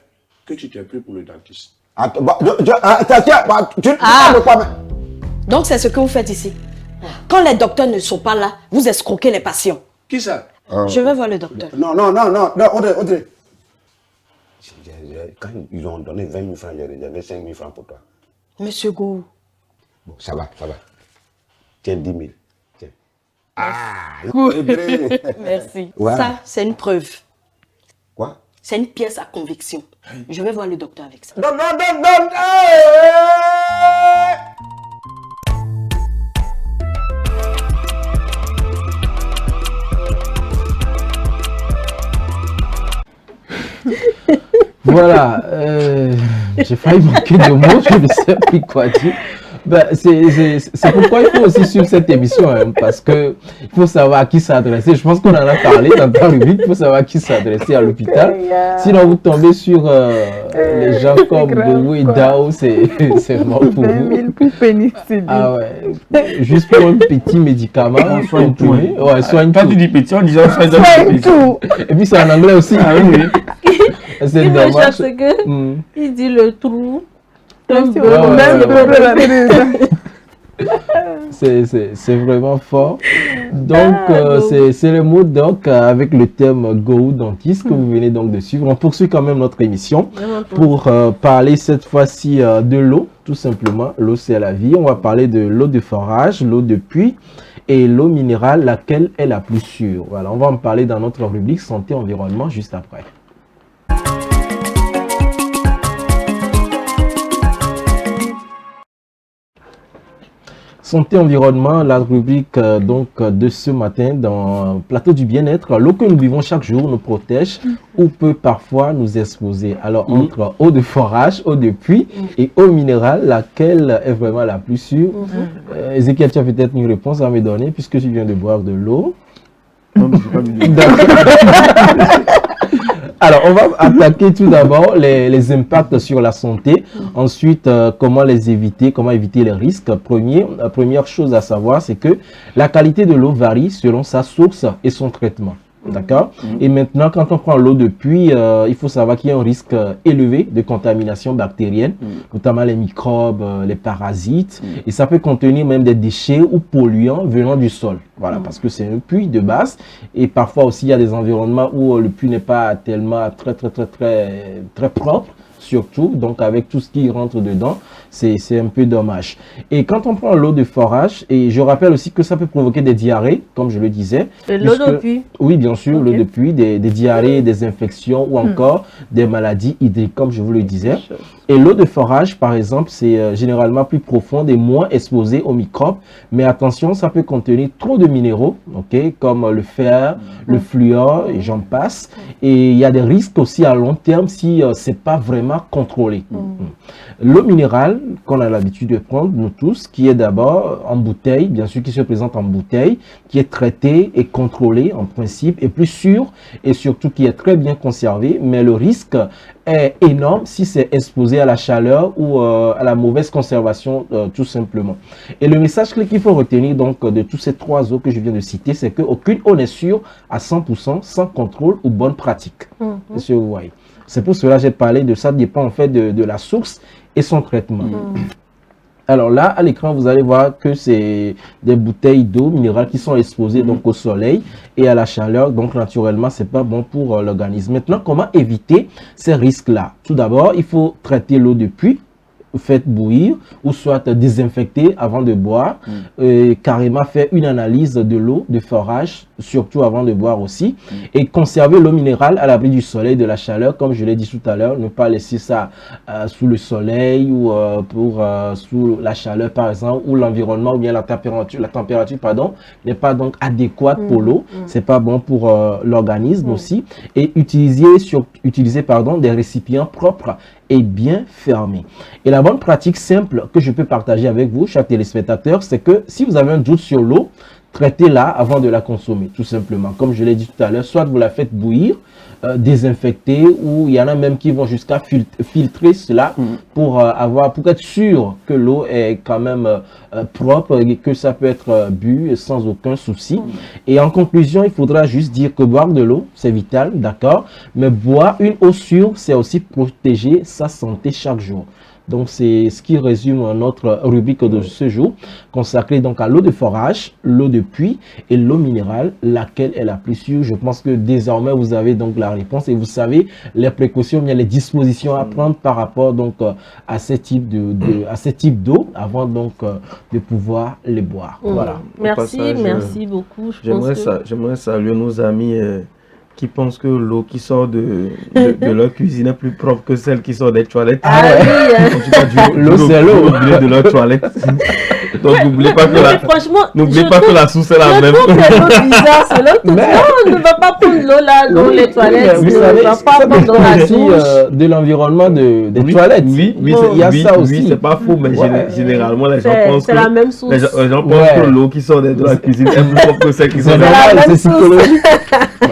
que tu t'es pris pour le dentiste. Attends, tu parles de quoi? Donc c'est ce que vous faites ici. Quand les docteurs ne sont pas là, vous escroquez les patients. Qui ça? Je vais voir le docteur. Non, Audrey. Quand ils ont donné 20 000 francs, j'ai réservé 5 000 francs pour toi. Monsieur Gou. Bon, ça va. Tiens, 10 000. Tiens. Merci. Ouais. Ça, c'est une preuve. Quoi? C'est une pièce à conviction. Je vais voir le docteur avec ça. Non. Voilà, j'ai failli manquer de mots, je ne sais plus quoi dire. Ben, c'est pourquoi il faut aussi suivre cette émission, hein, parce qu'il faut savoir à qui s'adresser. Je pense qu'on en a parlé dans ta rubrique, il faut savoir à qui s'adresser à l'hôpital. Sinon, vous tombez sur les gens comme Boubou et Dao, c'est mort pour vous. Ah ouais, juste pour un petit médicament, on soigne tout. Ouais, soigne tout. Quand tu dis petit, on dit on soigne tout. Et puis c'est en anglais aussi. Ah oui. Il me cherche que il dit le trou. C'est vraiment fort. Donc, c'est le mot donc avec le thème Go Dentiste que vous venez donc de suivre. On poursuit quand même notre émission pour parler cette fois-ci de l'eau, tout simplement. L'eau, c'est la vie. On va parler de l'eau de forage, l'eau de puits et l'eau minérale, laquelle est la plus sûre. Voilà, on va en parler dans notre rubrique Santé Environnement juste après. Santé environnement, la rubrique donc de ce matin dans Plateau du bien-être. L'eau que nous vivons chaque jour nous protège ou peut parfois nous exposer. Alors entre eau de forage, eau de puits et eau minérale, laquelle est vraiment la plus sûre? Ezekiel, tu as peut-être une réponse à me donner puisque tu viens de boire de l'eau. Non, mais j'ai pas vu. Alors, on va attaquer tout d'abord les impacts sur la santé. Ensuite, comment les éviter, comment éviter les risques. Première chose à savoir, c'est que la qualité de l'eau varie selon sa source et son traitement. D'accord. Et maintenant, quand on prend l'eau de puits, il faut savoir qu'il y a un risque élevé de contamination bactérienne, notamment les microbes, les parasites. Et ça peut contenir même des déchets ou polluants venant du sol. Voilà, parce que c'est un puits de base. Et parfois aussi, il y a des environnements où le puits n'est pas tellement très propre. Surtout, donc avec tout ce qui rentre dedans, c'est un peu dommage. Et quand on prend l'eau de forage, et je rappelle aussi que ça peut provoquer des diarrhées, comme je le disais. L'eau de puits? Oui, bien sûr, l'eau de puits, des diarrhées, des infections ou encore des maladies hydriques, comme je vous le disais. Et l'eau de forage, par exemple, c'est généralement plus profonde et moins exposée aux microbes. Mais attention, ça peut contenir trop de minéraux, comme le fer, le fluor, et j'en passe. Et il y a des risques aussi à long terme si ce n'est pas vraiment contrôlé. L'eau minérale qu'on a l'habitude de prendre, nous tous, qui est d'abord en bouteille, bien sûr qui se présente en bouteille, qui est traitée et contrôlée en principe, et plus sûre, et surtout qui est très bien conservée, mais le risque est énorme si c'est exposé à la chaleur ou à la mauvaise conservation tout simplement. Et le message clé qu'il faut retenir donc de tous ces trois eaux que je viens de citer, c'est qu'aucune eau n'est sûre à 100% sans contrôle ou bonne pratique. Monsieur, vous voyez. C'est pour cela que j'ai parlé de ça, dépend en fait de la source et son traitement. Alors là, à l'écran, vous allez voir que c'est des bouteilles d'eau minérale qui sont exposées donc au soleil et à la chaleur. Donc naturellement, c'est pas bon pour l'organisme. Maintenant, comment éviter ces risques-là? Tout d'abord, il faut traiter l'eau de puits. Faites bouillir ou soit désinfecter avant de boire, carrément faire une analyse de l'eau de forage, surtout avant de boire aussi, et conserver l'eau minérale à l'abri du soleil, de la chaleur, comme je l'ai dit tout à l'heure, ne pas laisser ça sous le soleil ou sous la chaleur par exemple, ou l'environnement ou bien la température pardon, n'est pas donc adéquate pour l'eau, c'est pas bon pour l'organisme aussi, et utiliser des récipients propres et bien fermé. Et la bonne pratique simple que je peux partager avec vous, chers téléspectateurs, c'est que si vous avez un doute sur l'eau, traitez-la avant de la consommer, tout simplement. Comme je l'ai dit tout à l'heure, soit vous la faites bouillir, désinfecter, ou il y en a même qui vont jusqu'à filtrer cela pour être sûr que l'eau est quand même propre et que ça peut être bu sans aucun souci. Et en conclusion, il faudra juste dire que boire de l'eau, c'est vital, d'accord, mais boire une eau sûre, c'est aussi protéger sa santé chaque jour. Donc, c'est ce qui résume notre rubrique de ce jour, consacrée donc à l'eau de forage, l'eau de puits et l'eau minérale, laquelle est la plus sûre. Je pense que désormais, vous avez donc la réponse et vous savez les précautions, bien les dispositions à prendre par rapport donc à ce type d'eau avant donc de pouvoir les boire. Voilà. Merci beaucoup. J'aimerais saluer nos amis qui pensent que l'eau qui sort de leur cuisine est plus propre que celle qui sort des toilettes. L'eau c'est l'eau. De leur toilette. Donc n'oubliez pas que la source est la même. Non, on ne va pas prendre l'eau là dans les toilettes. Vous savez, ça fait partie de l'environnement des toilettes. Oui, il y a ça aussi. C'est pas faux, mais généralement les gens pensent que la même source. Les gens pensent que l'eau qui sort de la cuisine est plus propre que celle qui sort de la toilette. C'est psychologique.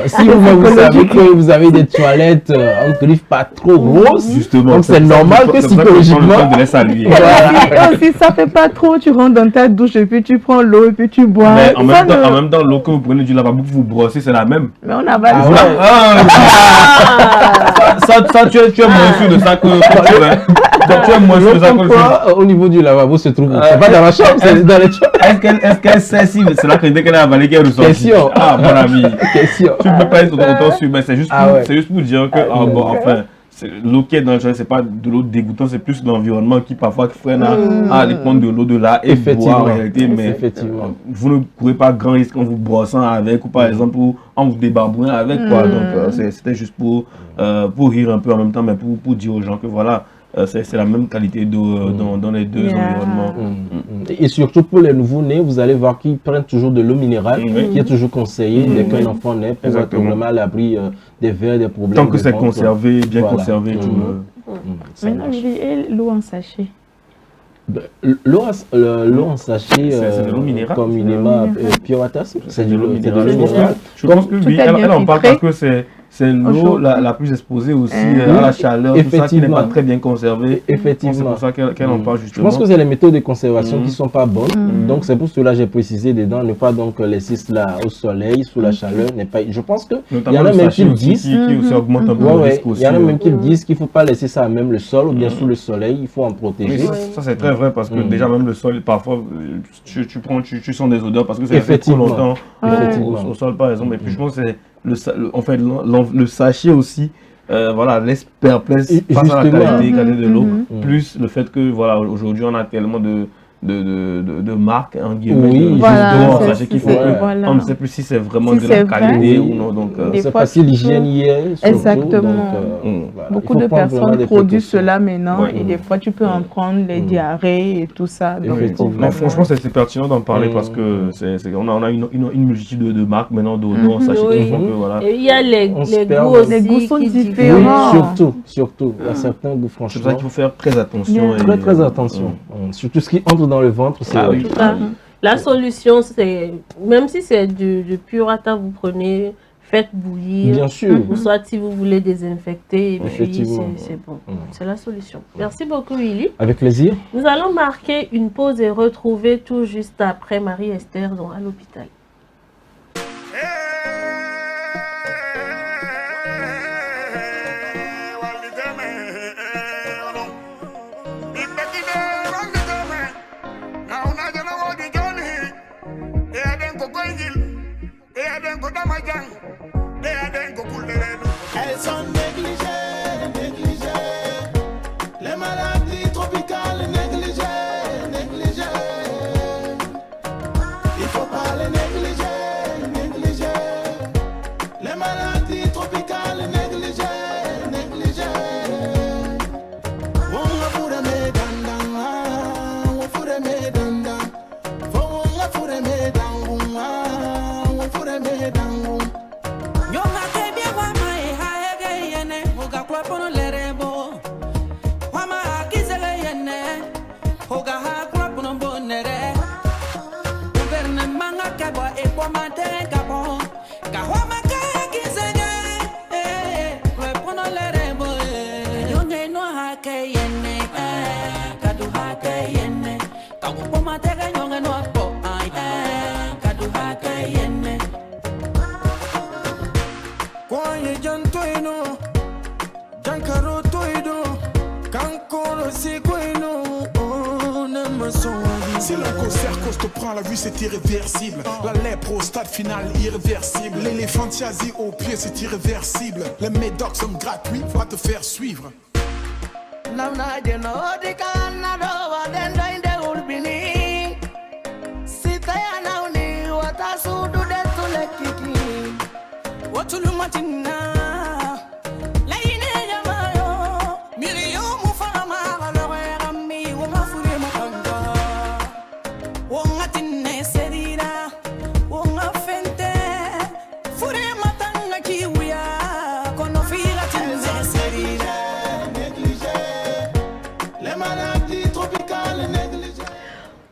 Si vous savez que vous avez des toilettes en griffe pas trop grosses, justement, donc c'est normal que psychologiquement. Et aussi, ça fait pas trop, tu rentres dans ta douche et puis tu prends l'eau et puis tu bois. Mais en même temps, l'eau que vous prenez du lavabo pour vous brosser, c'est la même. Mais on avale ça. Tu es moins sûr de ça que tu es. Donc tu es moins sûr de ça que au niveau du lavabo se trouve. C'est pas dans la chambre, c'est dans les chambres. Est-ce qu'elle sait si c'est la qualité qu'elle a avalée qui est ressortie? Question. Ah, mon ami. Question. Tu ne peux pas être autant sûr, mais c'est juste pour dire que, l'eau qui est dans le toilette, c'est pas de l'eau dégoûtante, c'est plus l'environnement qui parfois freine à aller prendre de l'eau de là et boire en réalité. Mais vous ne courez pas grand risque en vous brossant avec ou par exemple en vous débarbouillant avec. Donc c'était juste pour rire un peu en même temps, mais pour dire aux gens que voilà, c'est la même qualité d'eau dans les deux environnements. Et surtout pour les nouveaux-nés, vous allez voir qu'ils prennent toujours de l'eau minérale, qui est toujours conseillée dès qu'un enfant naît pour être vraiment à l'abri des vers, des problèmes. Tant que c'est conservé, bien conservé. Maintenant, et l'eau en sachet. L'eau en sachet, c'est de l'eau minérale. comme Inema Pure Water, c'est de l'eau minérale. Je pense que oui, elle en parle parce que c'est l'eau la plus exposée aussi à la chaleur, tout ça qui n'est pas très bien conservé. Effectivement. C'est pour ça qu'elle en parle justement. Je pense que c'est les méthodes de conservation qui ne sont pas bonnes. Donc c'est pour cela que j'ai précisé dedans, ne pas donc laisser cela au soleil, sous la chaleur. Je pense que il y en a même qui disent qui augmente un peu le risque aussi. Il y en a même qui disent qu'il ne faut pas laisser ça à même le sol ou bien sous le soleil, il faut en protéger. Ça c'est très vrai parce que déjà même le sol, parfois tu sens des odeurs parce que c'est fait trop longtemps au sol par exemple. Et puis je pense que c'est le sachet aussi laisse perplexe face à la qualité de l'eau, plus le fait que aujourd'hui on a tellement de marques en guillemets sachet qui font on ne sait plus si c'est vraiment de la qualité ou non. Donc c'est pas si l'hygiène y est. Exactement. Beaucoup de personnes produisent cela maintenant et des fois tu peux en prendre les diarrhées et tout ça. Franchement c'est pertinent d'en parler parce que on a une multitude de marques maintenant d'eau en sachet qui font que Et il y a les goûts aussi. Les goûts sont différents. Surtout. Il y a certains goûts franchement. C'est pour ça qu'il faut faire très attention. Très attention. Surtout ce qui entre dans le ventre, c'est la solution, c'est même si c'est du pur water, vous prenez, faites bouillir. Bien sûr. Ou soit si vous voulez désinfecter, et puis c'est bon. C'est la solution. Merci beaucoup, Willy. Avec plaisir. Nous allons marquer une pause et retrouver tout juste après Marie-Esther à l'hôpital. Elles sont négligées. Les maladies tropicales négligées. Il faut pas les négliger. Les maladies tropicales négligées. Si l'on concert cause te prend la vue c'est irréversible. La lèpre au stade final irréversible. L'éléphantiasie au pied c'est irréversible. Les médocs sont gratuits, va te faire suivre.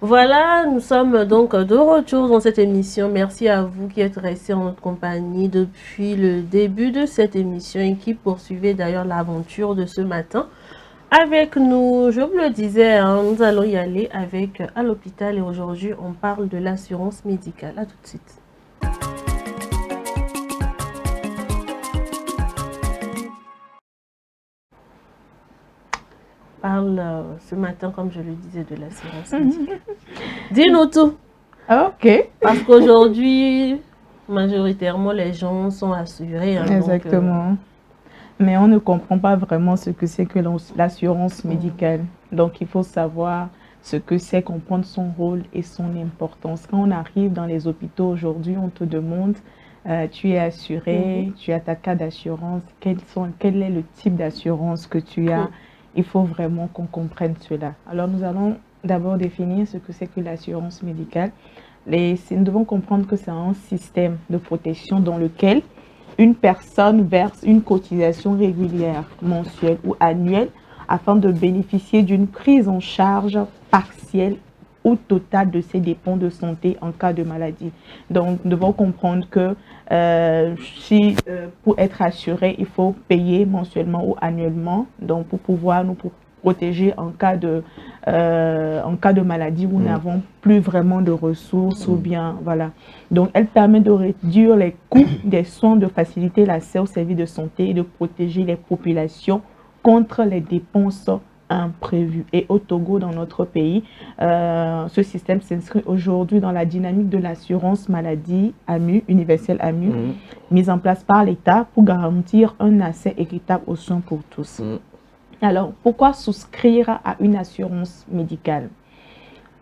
Voilà, nous sommes donc de retour dans cette émission. Merci à vous qui êtes restés en notre compagnie depuis le début de cette émission et qui poursuivez d'ailleurs l'aventure de ce matin avec nous. Je vous le disais, nous allons y aller avec à l'hôpital et aujourd'hui on parle de l'assurance médicale. À tout de suite. Parle ce matin, comme je le disais, de l'assurance médicale. Dis-nous tout. Ok. Parce qu'aujourd'hui, majoritairement, les gens sont assurés. Exactement. Mais on ne comprend pas vraiment ce que c'est que l'assurance médicale. Donc, il faut savoir ce que c'est, comprendre son rôle et son importance. Quand on arrive dans les hôpitaux aujourd'hui, on te demande, tu es assuré, tu as ta carte d'assurance, quel est le type d'assurance que tu as il faut vraiment qu'on comprenne cela. Alors nous allons d'abord définir ce que c'est que l'assurance médicale. Nous devons comprendre que c'est un système de protection dans lequel une personne verse une cotisation régulière, mensuelle ou annuelle, afin de bénéficier d'une prise en charge partielle ou totale de ses dépenses de santé en cas de maladie. Donc, nous devons comprendre que pour être assuré, il faut payer mensuellement ou annuellement, donc pour pouvoir nous protéger en cas de maladie où nous n'avons plus vraiment de ressources ou bien, voilà. Donc, elle permet de réduire les coûts des soins, de faciliter l'accès aux services de santé et de protéger les populations contre les dépenses imprévues. Et au Togo, dans notre pays, ce système s'inscrit aujourd'hui dans la dynamique de l'assurance maladie AMU, universelle AMU, mise en place par l'État pour garantir un accès équitable aux soins pour tous. Alors, pourquoi souscrire à une assurance médicale?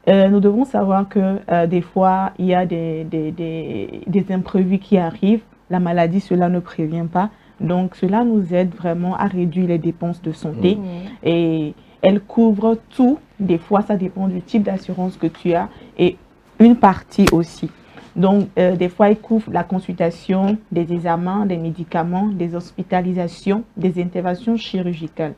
Nous devons savoir que des fois, il y a des imprévus qui arrivent. La maladie, cela ne prévient pas. Donc, cela nous aide vraiment à réduire les dépenses de santé. Et elle couvre tout. Des fois, ça dépend du type d'assurance que tu as et une partie aussi. Donc, des fois, elle couvre la consultation, des examens, des médicaments, des hospitalisations, des interventions chirurgicales.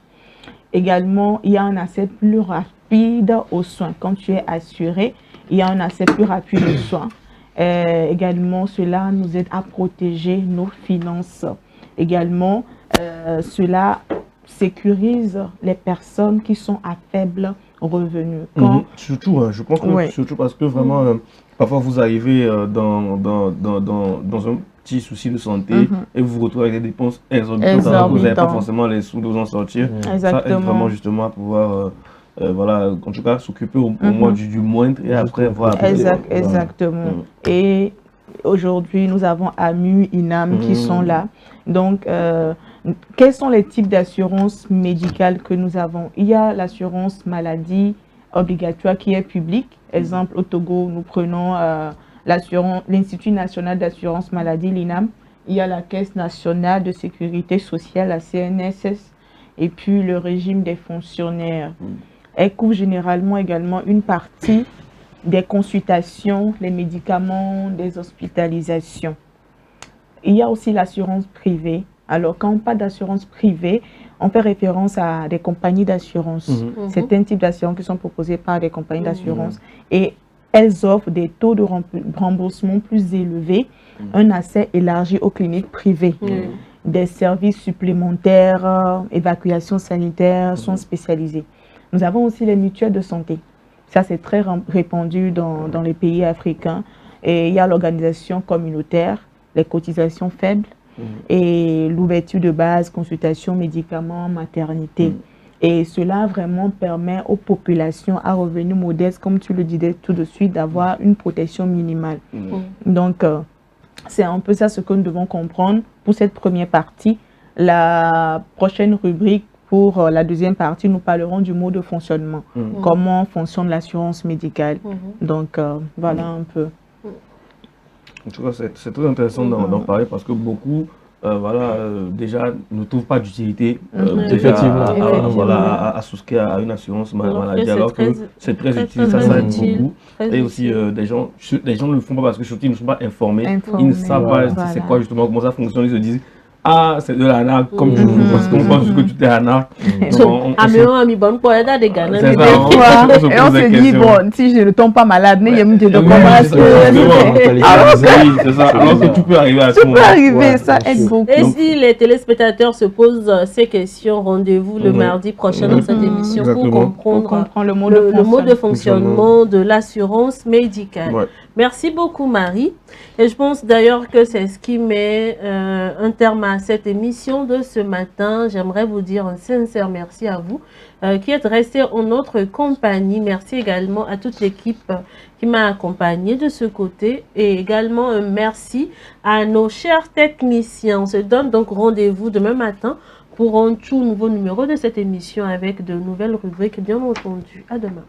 Également, il y a un accès plus rapide aux soins. Quand tu es assuré, il y a un accès plus rapide aux soins. Également, cela nous aide à protéger nos finances. Également, cela sécurise les personnes qui sont à faible revenu. Surtout, je pense que surtout parce que vraiment, parfois vous arrivez dans un petit souci de santé et vous vous retrouvez avec des dépenses exorbitantes alors que vous n'avez pas forcément les sous de vous en sortir. Ça aide vraiment justement à pouvoir voilà, en tout cas s'occuper au moins du moindre et après voir. Exactement. Et aujourd'hui, nous avons AMU, INAM qui sont là. Donc, quels sont les types d'assurance médicale que nous avons? Il y a l'assurance maladie obligatoire qui est publique. Exemple, au Togo, nous prenons l'Institut national d'assurance maladie, l'INAM. Il y a la Caisse nationale de sécurité sociale, la CNSS, et puis le régime des fonctionnaires. Elle couvre généralement également une partie des consultations, les médicaments, des hospitalisations. Il y a aussi l'assurance privée. Alors, quand on parle d'assurance privée, on fait référence à des compagnies d'assurance. Certains types d'assurance qui sont proposés par des compagnies d'assurance. Et elles offrent des taux de remboursement plus élevés, un accès élargi aux cliniques privées. Des services supplémentaires, évacuation sanitaire sont spécialisés. Nous avons aussi les mutuelles de santé. Ça, c'est très répandu dans les pays africains. Et il y a l'organisation communautaire, les cotisations faibles et l'ouverture de base, consultation, médicaments, maternité. Et cela vraiment permet aux populations à revenus modestes, comme tu le disais tout de suite, d'avoir une protection minimale. Donc, c'est un peu ça ce que nous devons comprendre pour cette première partie. La prochaine rubrique, pour la deuxième partie, nous parlerons du mode de fonctionnement. Comment fonctionne l'assurance médicale. Donc, voilà un peu. En tout cas, c'est très intéressant d'en parler parce que beaucoup déjà ne trouvent pas d'utilité à souscrire à une assurance maladie, alors que c'est très utile, ça aide beaucoup. Et aussi, des gens ne le font pas parce que surtout ils ne sont pas informés. Ils ne savent pas c'est quoi justement, comment ça fonctionne. Ils se disent, ah, c'est de l'arnaque, comme tu dis, parce qu'on pense que tu t'es arnaque. Et on se dit, bon, si je ne tombe pas malade, mais il y a de comment est-ce que... C'est ça, alors que tu peux arriver à tout. Ça aide beaucoup. Et si les téléspectateurs se posent ces questions, rendez-vous le mardi prochain dans cette émission pour comprendre le mode de fonctionnement de l'assurance médicale. Merci beaucoup Marie. Et je pense d'ailleurs que c'est ce qui met un terme à cette émission de ce matin. J'aimerais vous dire un sincère merci à vous qui êtes restés en notre compagnie. Merci également à toute l'équipe qui m'a accompagné de ce côté. Et également un merci à nos chers techniciens. On se donne donc rendez-vous demain matin pour un tout nouveau numéro de cette émission avec de nouvelles rubriques bien entendu. À demain.